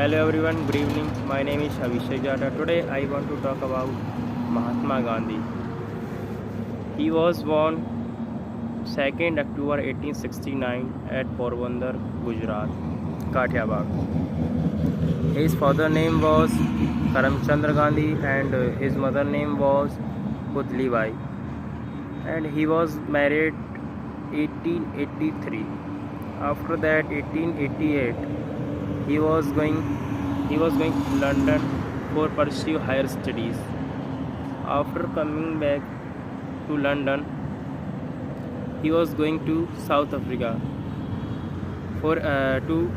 Hello everyone, good evening. My name is Abhishek Jata. Today I want to talk about Mahatma Gandhi. He was born 2nd October 1869 at Porbandar, Gujarat, Kathiawar. His father name was Karamchandra Gandhi and his mother name was Putli Bai. And he was married 1883. After that 1888 he was going to London for pursue higher studies. After coming back to London, he was going to South Africa for to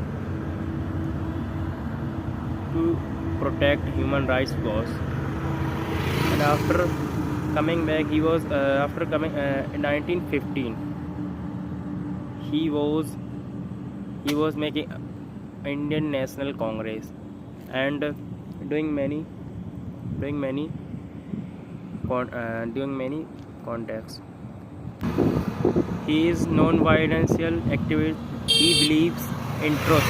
protect human rights cause. And after coming back, he was after coming in 1915, he was making Indian National Congress and doing many contacts. He is non-violential activist. He believes in truth.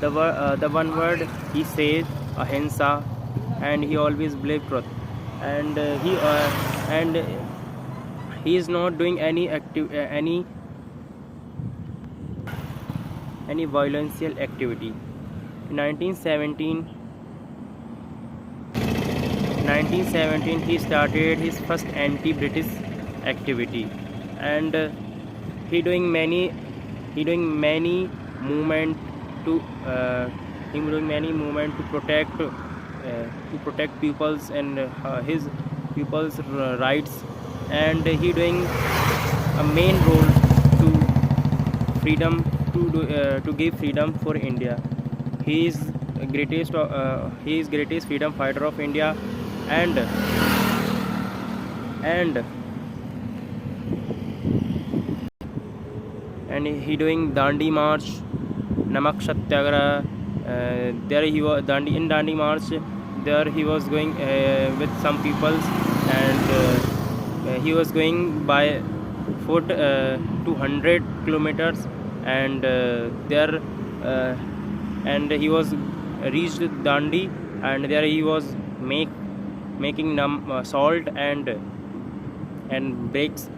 The one word he says, ahimsa, and he always believes truth. And he is not doing any violential activity. In 1917 he started his first anti-British activity, and he doing many movement to protect people's and his people's rights, and he doing a main role to freedom to give freedom for India. He is greatest freedom fighter of India, and he doing Dandi March, Namak Satyagraha. There he was Dandi March. There he was going with some peoples, and he was going by foot 200 kilometers, and he was reached Dandi, and there he was making salt and breaks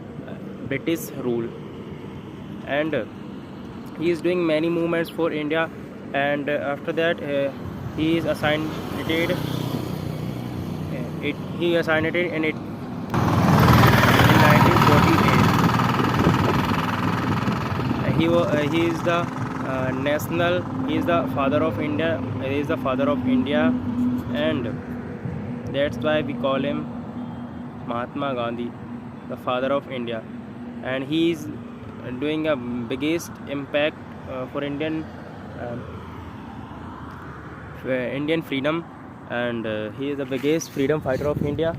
British rule, and he is doing many movements for India. And after that he is assignated in 1948. He is the he is the father of India. He is the father of India, and that's why we call him Mahatma Gandhi, the father of India. And he is doing a biggest impact for Indian freedom, and he is the biggest freedom fighter of India.